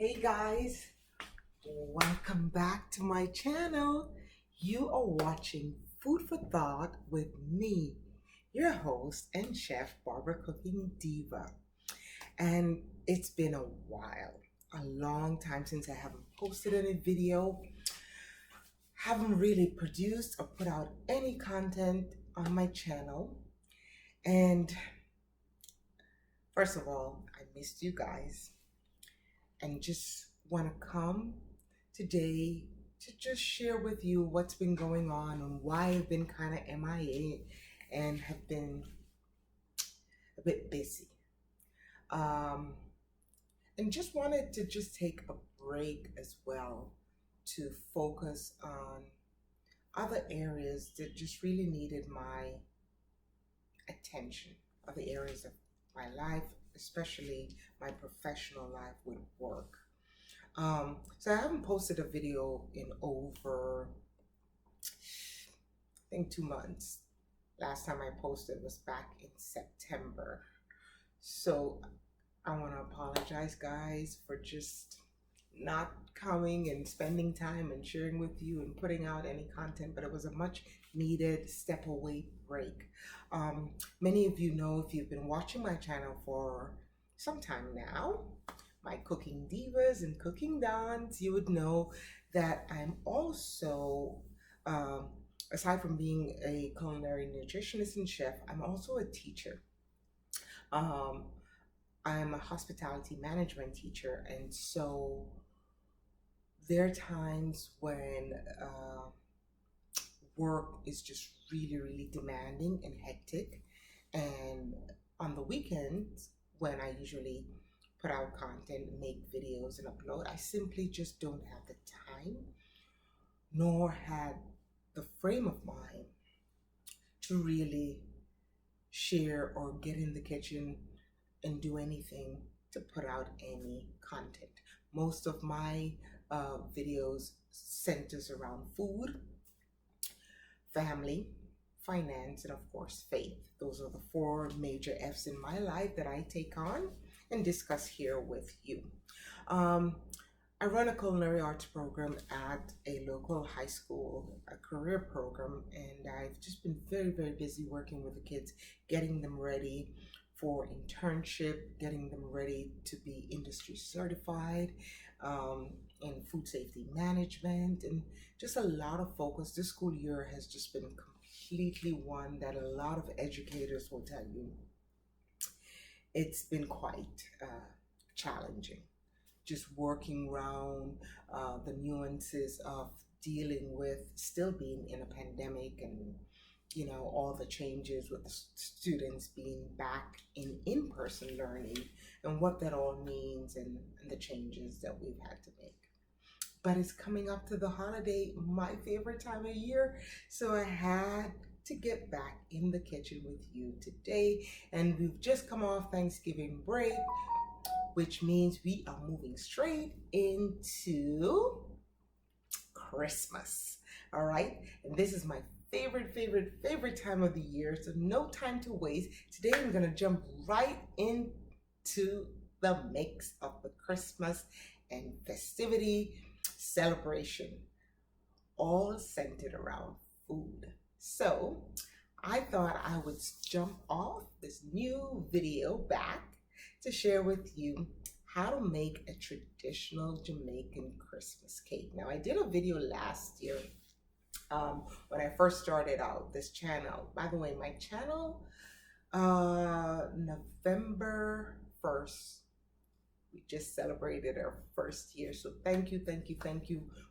Hey guys, welcome back to my channel. You are watching Food for Thought with me, your host and chef, Barbara Cooking-Diva. And it's been a while, a long time since I haven't posted any video, haven't really produced or put out any content on my channel. And first of all, I missed you guys and just want to come today to just share with you what's been going on and why I've been kind of MIA and have been a bit busy. Um, and just wanted to just take a break as well to focus on other areas that just really needed my attention, other areas of my life, especially my professional life with work. So I haven't posted a video in over, I think, 2 months. Last time I posted was back in September. So I want to apologize, guys, for just not coming and spending time and sharing with you and putting out any content, but it was a much needed step away break. Many of you know, if you've been watching my channel for some time now, my cooking divas and cooking dons, you would know that I'm also, aside from being a culinary nutritionist and chef, I'm also a teacher. I'm a hospitality management teacher, and so there are times when work is just really, really demanding and hectic. And on the weekends, when I usually put out content, make videos, and upload, I simply just don't have the time nor had the frame of mind to really share or get in the kitchen and do anything to put out any content. Most of my videos centers around food, family, finance, and of course faith. Those are the four major F's in my life that I take on and discuss here with you. I run a culinary arts program at a local high school, a career program, and I've just been very, very busy working with the kids, getting them ready for internship, getting them ready to be industry certified in food safety management, and just a lot of focus. This school year has just been completely one that a lot of educators will tell you it's been quite challenging. Just working around the nuances of dealing with still being in a pandemic and all the changes with the students being back in in-person learning and what that all means and the changes that we've had to make. But it's coming up to the holiday, my favorite time of year, so I had to get back in the kitchen with you today. And we've just come off Thanksgiving break, which means we are moving straight into Christmas. All right, and this is my favorite time of the year, so no time to waste. Today we're gonna jump right into the mix of the Christmas and festivity celebration, all centered around food. So I thought I would jump off this new video back to share with you how to make a traditional Jamaican Christmas cake. Now, I did a video last year when I first started out this channel. By the way, my channel, November 1st, we just celebrated our first year. So thank you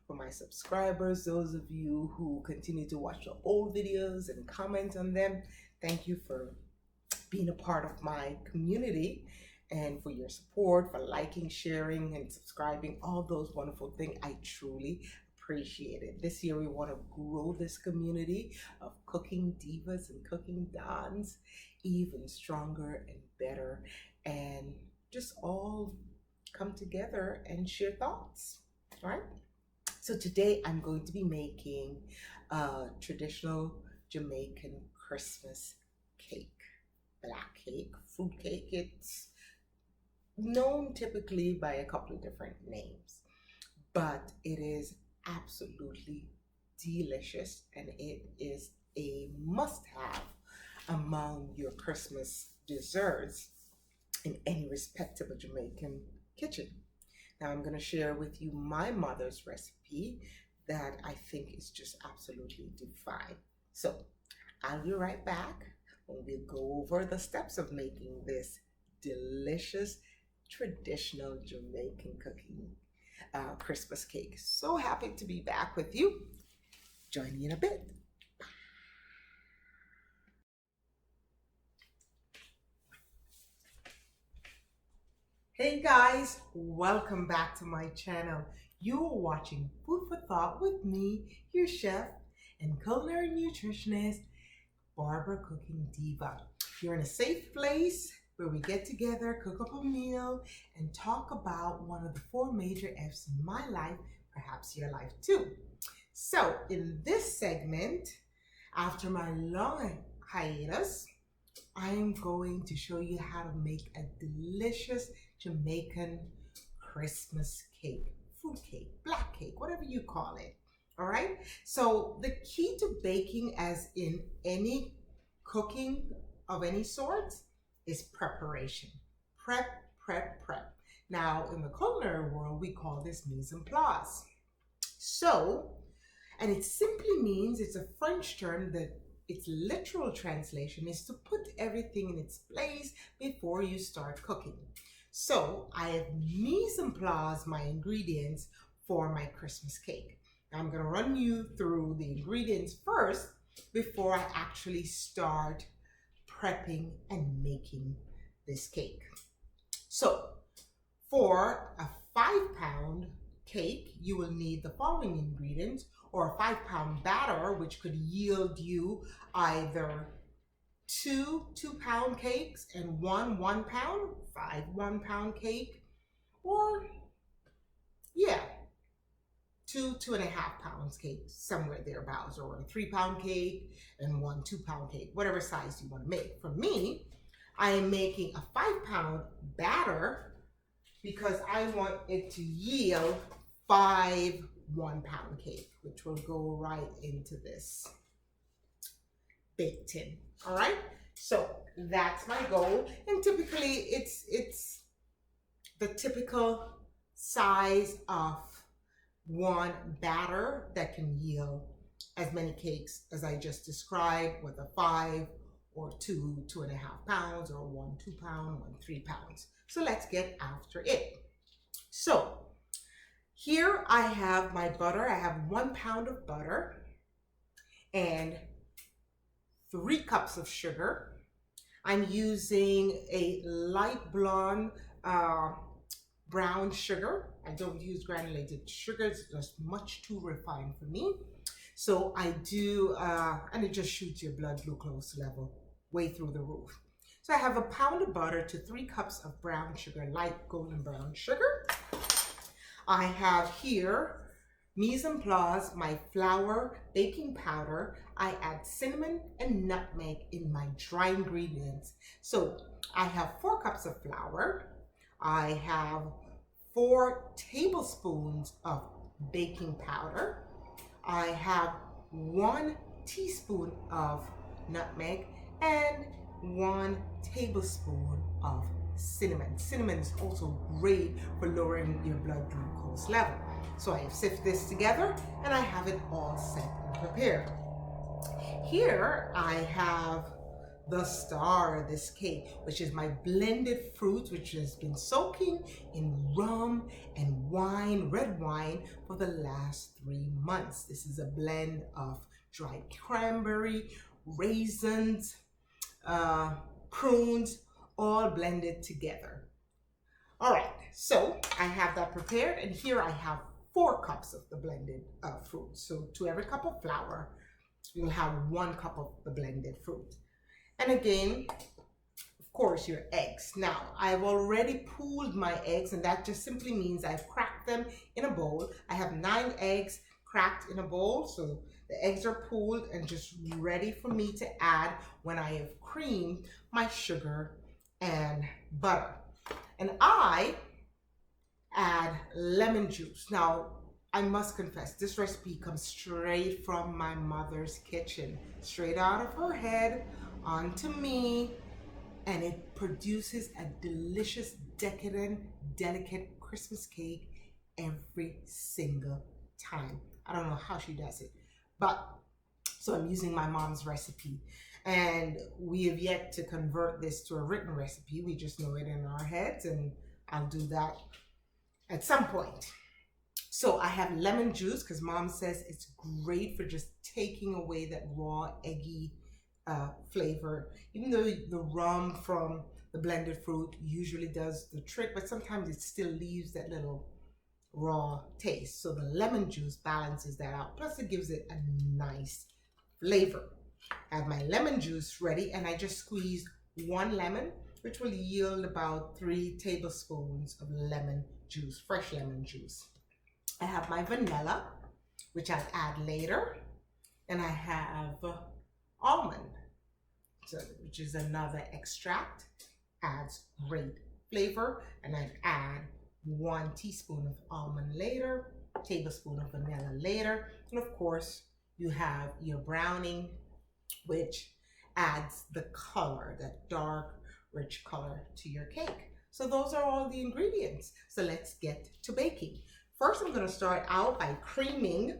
for my subscribers, those of you who continue to watch the old videos and comment on them. Thank you for being a part of my community and for your support, for liking, sharing, and subscribing, all those wonderful things. I truly appreciate it. This year we want to grow this community of cooking divas and cooking dons even stronger and better, and just all come together and share thoughts. All right, so today I'm going to be making a traditional Jamaican Christmas cake, black cake, fruit cake. It's known typically by a couple of different names, but it is absolutely delicious and it is a must have among your Christmas desserts in any respectable Jamaican kitchen. Now, I'm going to share with you my mother's recipe that I think is just absolutely divine. So, I'll be right back when we'll go over the steps of making this delicious traditional Jamaican cooking Christmas cake. So happy to be back with you. Join me in a bit. Hey guys, welcome back to my channel. You're watching Food for Thought with me, your chef and culinary nutritionist, Barbara Cooking-Diva. You're in a safe place where we get together, cook up a meal, and talk about one of the four major F's in my life, perhaps your life too. So in this segment, after my long hiatus, I am going to show you how to make a delicious Jamaican Christmas cake, fruit cake, black cake, whatever you call it. All right. So the key to baking, as in any cooking of any sort, is preparation. Prep, prep, prep. Now, in the culinary world, we call this mise en place. So, and it simply means, it's a French term that its literal translation is to put everything in its place before you start cooking. So I have mise en place my ingredients for my Christmas cake. Now I'm going to run you through the ingredients first before I actually start prepping and making this cake. So for a 5-pound cake, you will need the following ingredients, or a 5-pound batter, which could yield you either two 2-pound cakes and one 1-pound, 5 1-pound cake, or yeah, 2.5 pounds cake, somewhere thereabouts, or a 3-pound cake and one 2-pound cake, whatever size you want to make. For me, I am making a 5-pound batter because I want it to yield 5 1-pound cake, which will go right into this bake tin. All right, so that's my goal, and typically it's the typical size of one batter that can yield as many cakes as I just described, with a 5 or 2.5 pounds, or 1 2-pound, 1 3 pounds. So let's get after it. So here I have my butter. I have 1 pound of butter and 3 cups of sugar. I'm using a light blonde brown sugar. I don't use granulated sugar. It's just much too refined for me. So I do, and it just shoots your blood glucose level way through the roof. So I have 1 pound of butter to 3 cups of brown sugar, light golden brown sugar. I have here mise en place my flour, baking powder. I add cinnamon and nutmeg in my dry ingredients. So I have 4 cups of flour. I have 4 tablespoons of baking powder. I have 1 teaspoon of nutmeg and 1 tablespoon of cinnamon. Cinnamon is also great for lowering your blood glucose level. So I have sifted this together and I have it all set and prepared. Here I have the star of this cake, which is my blended fruit, which has been soaking in rum and wine, red wine, for the last 3 months. This is a blend of dried cranberry, raisins, prunes, all blended together. All right, so I have that prepared, and here I have 4 cups of the blended fruit. So to every cup of flour, you'll have 1 cup of the blended fruit. And again, of course, your eggs. Now, I've already pooled my eggs, and that just simply means I've cracked them in a bowl. I have 9 eggs cracked in a bowl, so the eggs are pooled and just ready for me to add when I have creamed my sugar and butter. And I add lemon juice. Now, I must confess, this recipe comes straight from my mother's kitchen, straight out of her head onto me, and it produces a delicious, decadent, delicate Christmas cake every single time. I don't know how she does it, but so I'm using my mom's recipe. And we have yet to convert this to a written recipe. We just know it in our heads, and I'll do that at some point. So I have lemon juice because mom says it's great for just taking away that raw, eggy flavor. Even though the rum from the blended fruit usually does the trick, but sometimes it still leaves that little raw taste. So the lemon juice balances that out. Plus it gives it a nice flavor. I have my lemon juice ready, and I just squeezed one lemon, which will yield about 3 tablespoons of lemon juice, fresh lemon juice. I have my vanilla, which I'll add later, and I have almond, which is another extract, adds great flavor, and I'd add 1 teaspoon of almond later, tablespoon of vanilla later, and of course you have your browning, which adds the color, that dark, rich color to your cake. So those are all the ingredients. So let's get to baking. First, I'm going to start out by creaming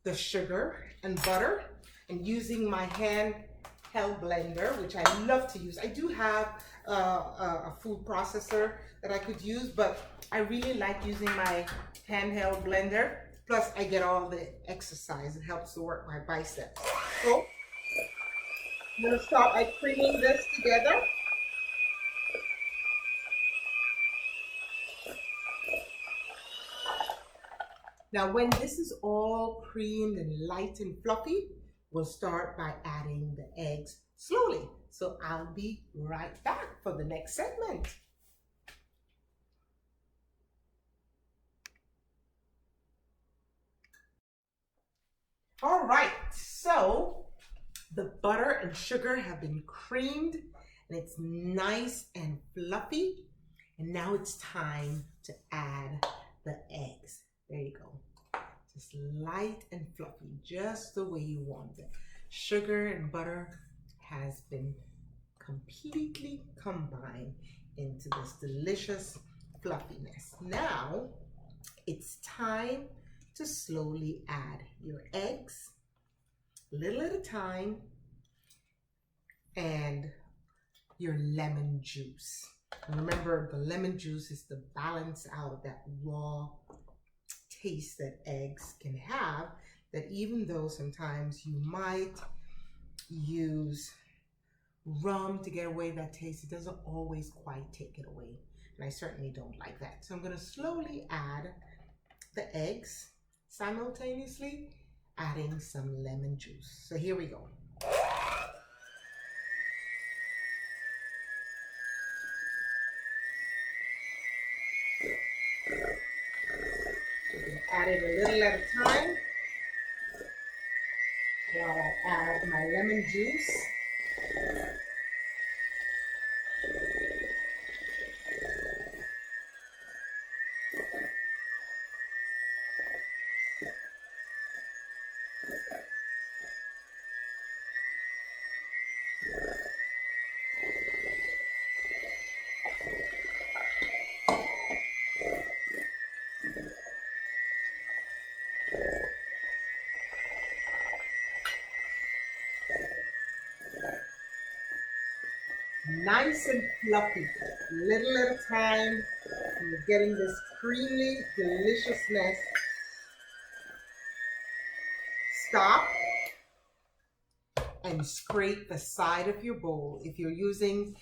the sugar and butter and using my handheld blender, which I love to use. I do have a food processor that I could use, but I really like using my handheld blender. Plus, I get all the exercise. It helps to work my biceps. So, I'm going to start by creaming this together. Now, when this is all creamed and light and fluffy, we'll start by adding the eggs slowly. So I'll be right back for the next segment. All right, so the butter and sugar have been creamed and it's nice and fluffy. And now it's time to add the eggs. There you go. Just light and fluffy, just the way you want it. Sugar and butter has been completely combined into this delicious fluffiness. Now it's time to slowly add your eggs, little at a time, and your lemon juice. And remember, the lemon juice is to balance out that raw taste that eggs can have, that even though sometimes you might use rum to get away that taste, it doesn't always quite take it away. And I certainly don't like that. So I'm going to slowly add the eggs, simultaneously adding some lemon juice. So here we go. Add it a little at a time while I add my lemon juice. Nice and fluffy, little at a time. You're getting this creamy deliciousness. Stop and scrape the side of your bowl. If you're using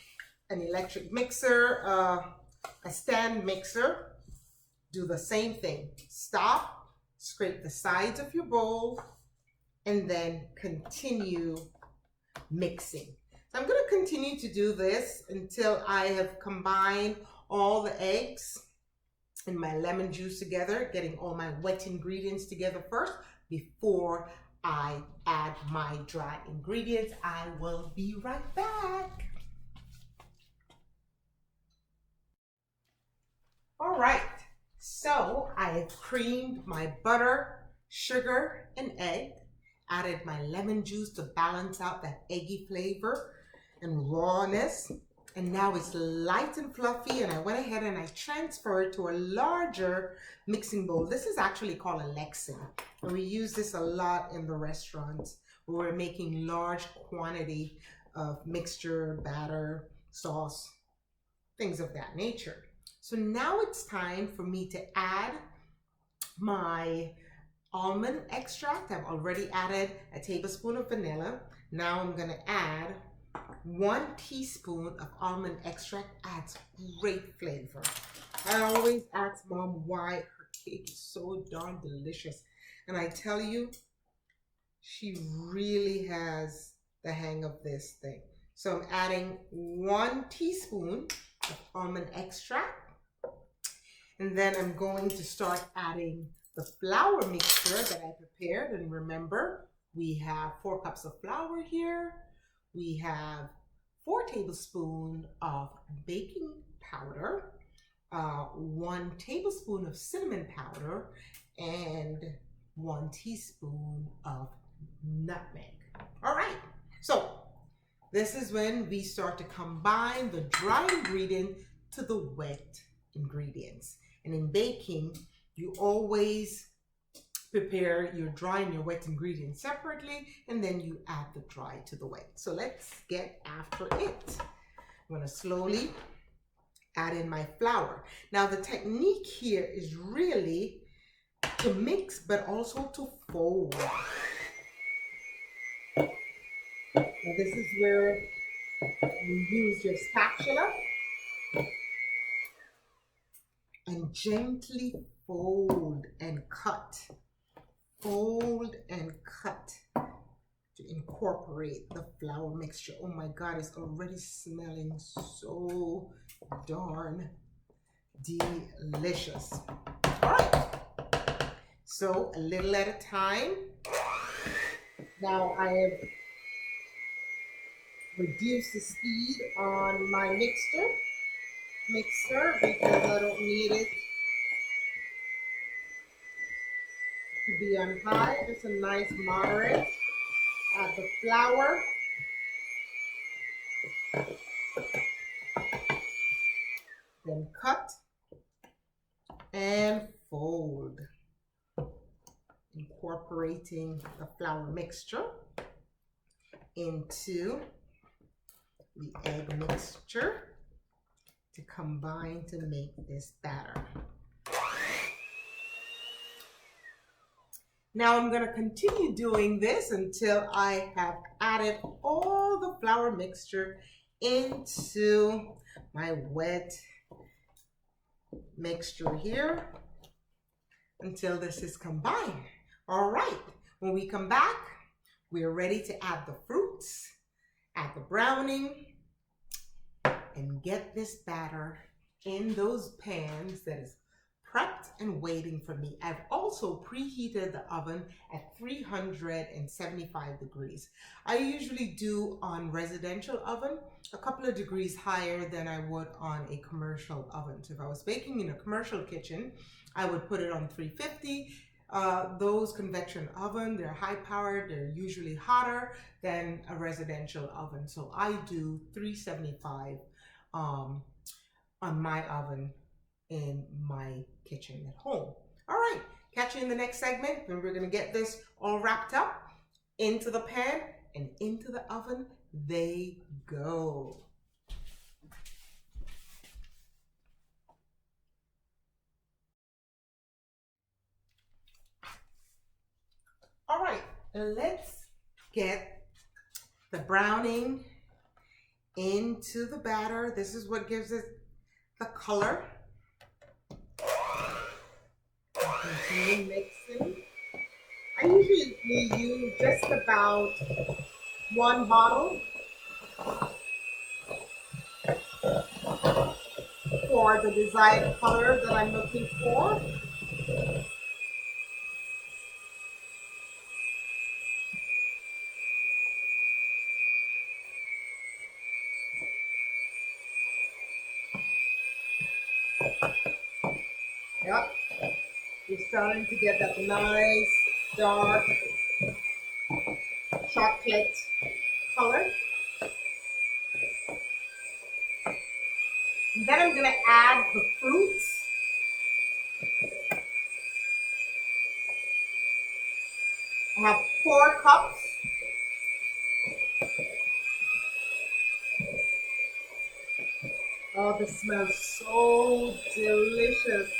an electric mixer, a stand mixer, do the same thing. Stop, scrape the sides of your bowl, and then continue mixing. So I'm going to continue to do this until I have combined all the eggs and my lemon juice together, getting all my wet ingredients together first before I add my dry ingredients. I will be right back. All right, so I've creamed my butter, sugar, and egg, added my lemon juice to balance out that eggy flavor and rawness. And now it's light and fluffy, and I went ahead and I transferred to a larger mixing bowl. This is actually called a Lexan, and we use this a lot in the restaurants where we're making large quantity of mixture, batter, sauce, things of that nature. So now it's time for me to add my almond extract. I've already added a tablespoon of vanilla. Now I'm gonna add 1 teaspoon of almond extract. Adds great flavor. I always ask mom why her cake is so darn delicious. And I tell you, she really has the hang of this thing. So I'm adding 1 teaspoon of almond extract. And then I'm going to start adding the flour mixture that I prepared. And remember, we have 4 cups of flour here. We have 4 tablespoons of baking powder, 1 tablespoon of cinnamon powder, and 1 teaspoon of nutmeg. All right, so this is when we start to combine the dry ingredient to the wet ingredients. And in baking, you always prepare your dry and your wet ingredients separately, and then you add the dry to the wet. So let's get after it. I'm gonna slowly add in my flour. Now the technique here is really to mix, but also to fold. Now this is where you use your spatula and gently fold and cut. Fold and cut to incorporate the flour mixture. Oh my God, it's already smelling so darn delicious. All right, so a little at a time. Now I have reduced the speed on my mixer because I don't need it to be on high. Just a nice moderate. Add the flour. Then cut and fold. Incorporating the flour mixture into the egg mixture to combine to make this batter. Now I'm going to continue doing this until I have added all the flour mixture into my wet mixture here until this is combined. All right, when we come back, we are ready to add the fruits, add the browning, and get this batter in those pans that is prepped and waiting for me. I've also preheated the oven at 375 degrees. I usually do on residential oven a couple of degrees higher than I would on a commercial oven. So if I was baking in a commercial kitchen, I would put it on 350. Those convection oven, they're high powered, they're usually hotter than a residential oven. So I do 375 on my oven in my kitchen at home. All right, catch you in the next segment when we're gonna get this all wrapped up into the pan and into the oven they go. All right, let's get the browning into the batter. This is what gives it the color. Continue mixing. I usually use just about 1 bottle for the desired color that I'm looking for. Yep, you're starting to get that nice dark chocolate color. And then I'm gonna add the fruits. I have 4 cups. Oh, this smells so delicious.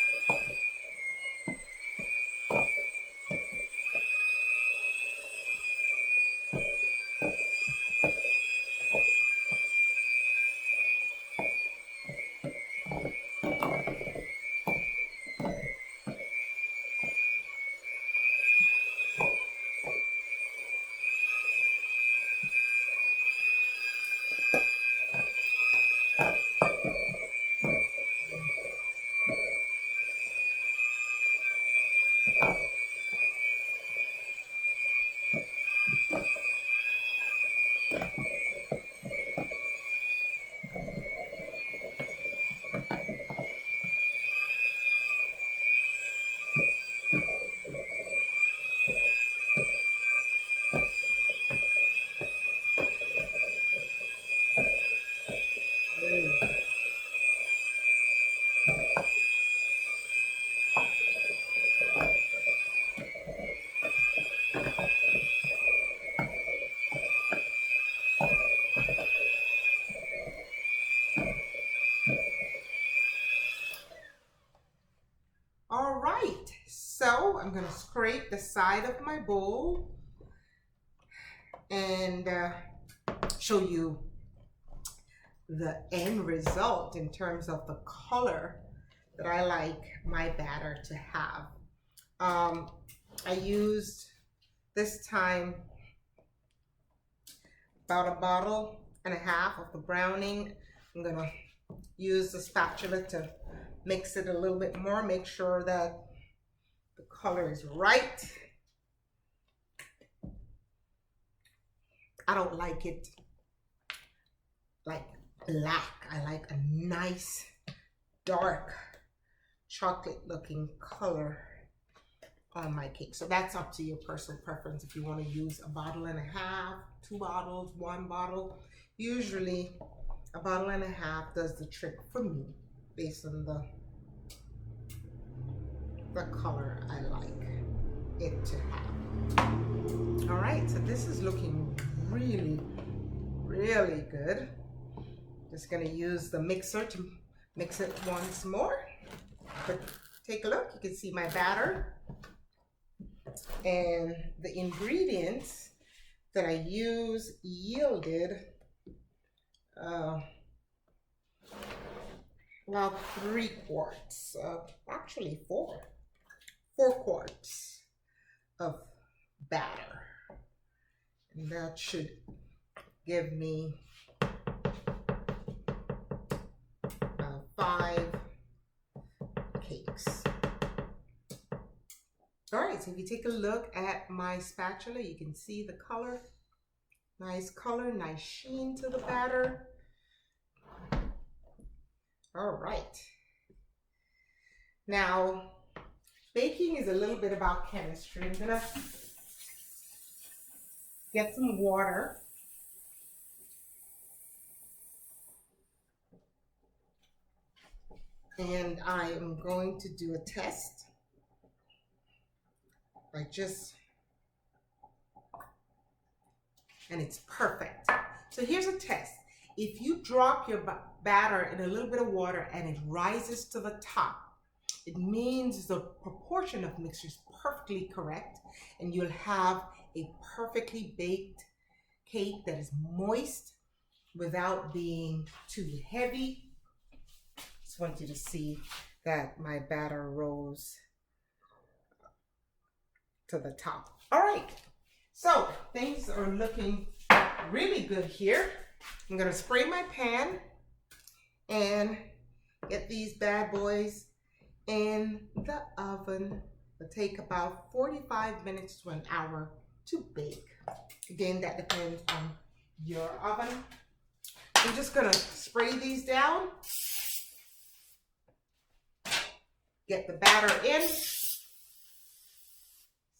All right, so I'm gonna scrape the side of my bowl and show you the end result in terms of the color that I like my batter to have. I used this time about 1.5 bottles of the browning. I'm gonna use the spatula to mix it a little bit more, make sure that the color is right. I don't like it like black. I like a nice dark chocolate looking color on my cake. So that's up to your personal preference. If you want to use 1.5 bottles, 2 bottles, 1 bottle, usually 1.5 bottles does the trick for me based on the color I like it to have. All right, so this is looking really, really good. Just gonna use the mixer to mix it once more. But take a look, you can see my batter and the ingredients that I use yielded about 3 quarts, actually 4 quarts of batter. And that should give me 5 cakes. All right, so if you take a look at my spatula, you can see the color. Nice color, nice sheen to the batter. All right. Now, baking is a little bit about chemistry. I'm gonna get some water. And I am going to do a test. And it's perfect. So here's a test. If you drop your batter in a little bit of water and it rises to the top, it means the proportion of mixture is perfectly correct and you'll have a perfectly baked cake that is moist without being too heavy. Just want you to see that my batter rose to the top. All right, so things are looking really good here. I'm gonna spray my pan and get these bad boys in the oven. It'll take about 45 minutes to 1 hour to bake. Again, that depends on your oven. I'm just gonna spray these down. get the batter in,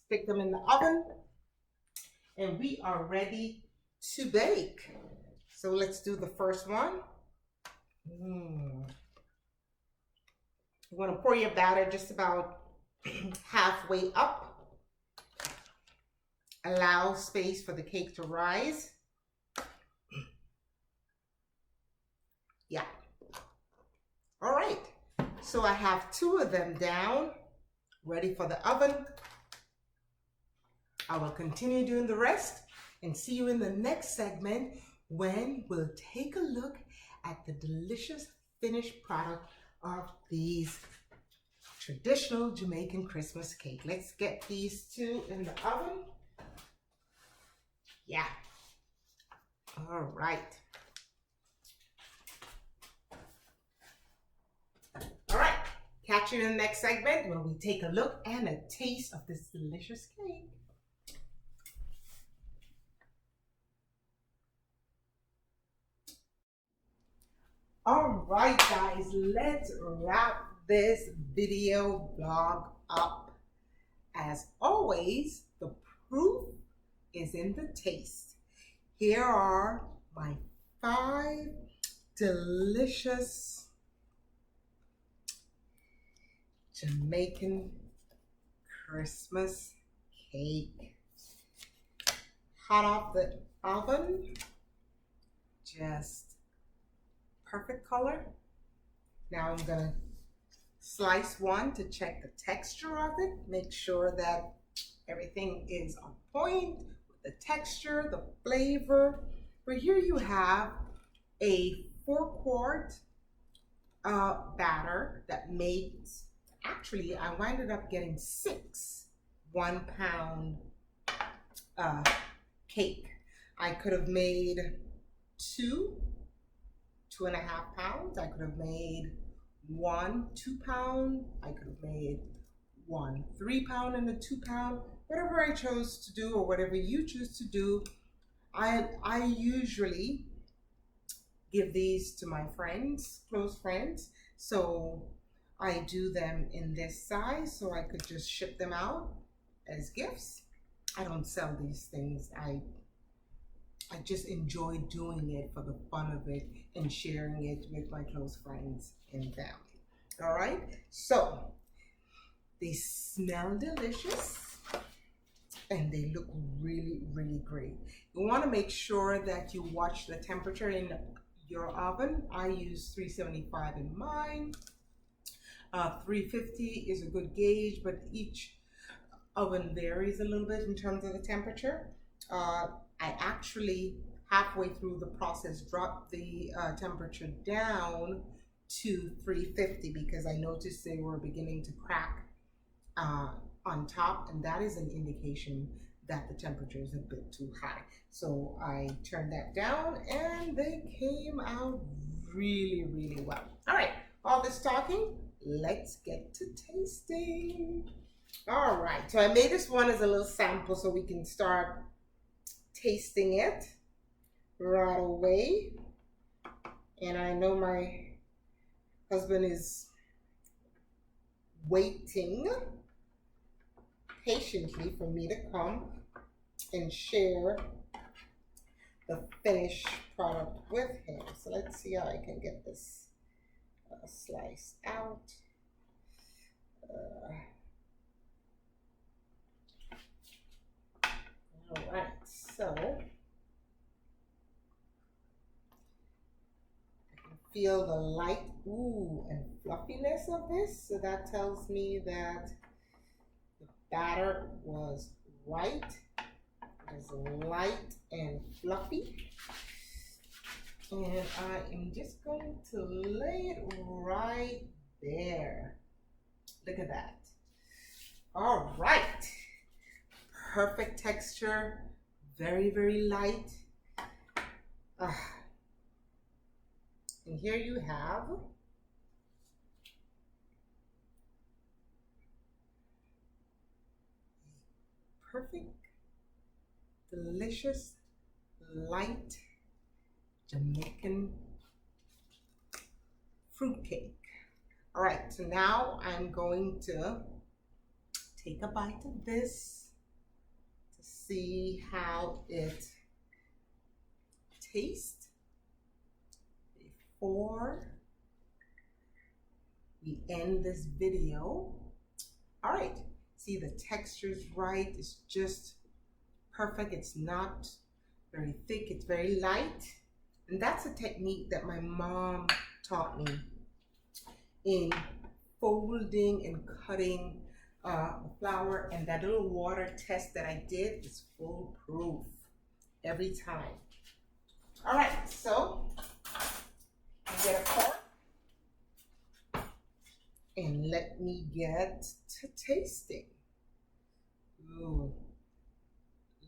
stick them in the oven, and we are ready to bake. So let's do the first one. You want to pour your batter just about halfway up. Allow space for the cake to rise. Yeah. All right. So I have 2 of them down, ready for the oven. I will continue doing the rest and see you in the next segment when we'll take a look at the delicious finished product of these traditional Jamaican Christmas cake. Let's get these 2 in the oven. Yeah. All right. All right. Catch you in the next segment where we take a look and a taste of this delicious cake. All right, guys, let's wrap this video blog up. As always, the proof is in the taste. Here are my 5 delicious Jamaican Christmas cake. Hot off the oven, just perfect color. Now I'm gonna slice one to check the texture of it, make sure that everything is on point with the texture, the flavor. But here you have a 4-quart batter that makes, actually I winded up getting 6 1-pound cake. I could have made 2.5 pounds. I could have made 1 2-pound. I could have made 1 3-pound and a 2-pound. Whatever I chose to do, or whatever you choose to do. I usually give these to my friends, close friends. So I do them in this size so I could just ship them out as gifts. I don't sell these things. I just enjoy doing it for the fun of it and sharing it with my close friends and family. All right, so they smell delicious and they look really, really great. You want to make sure that you watch the temperature in your oven. I use 375 in mine. 350 is a good gauge, but each oven varies a little bit in terms of the temperature. I actually, halfway through the process, dropped the temperature down to 350 because I noticed they were beginning to crack on top, and that is an indication that the temperature is a bit too high. So I turned that down and they came out really, really well. All right, all this talking, let's get to tasting. All right, so I made this one as a little sample so we can start tasting it right away. And I know my husband is waiting patiently for me to come and share the finished product with him. So let's see how I can get this sliced out. All right, so I can feel the light and fluffiness of this. So that tells me that the batter was right. It is light and fluffy. And I am just going to lay it right there. Look at that. All right. Perfect texture, very, very light. And here you have perfect, delicious, light Jamaican fruitcake. All right, so now I'm going to take a bite of this to see how it tastes before we end this video. All right, see, the texture's right. It's just perfect. It's not very thick, it's very light. And that's a technique that my mom taught me in folding and cutting flour, and that little water test that I did is foolproof every time. All right, so get a fork and let me get to tasting. Ooh,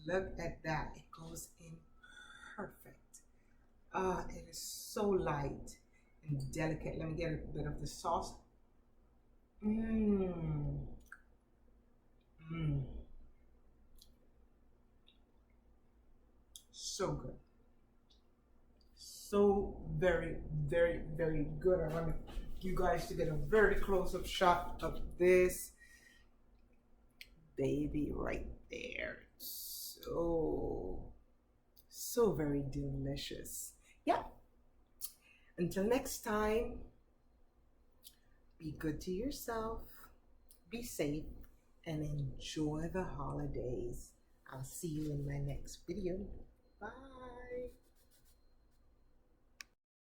look at that, it goes in perfect. It is so light and delicate. Let me get a bit of the sauce. So good. So very, very, very good. I want you guys to get a very close-up shot of this baby right there. So very delicious. Yeah. Until next time, be good to yourself, be safe, and enjoy the holidays. I'll see you in my next video. Bye.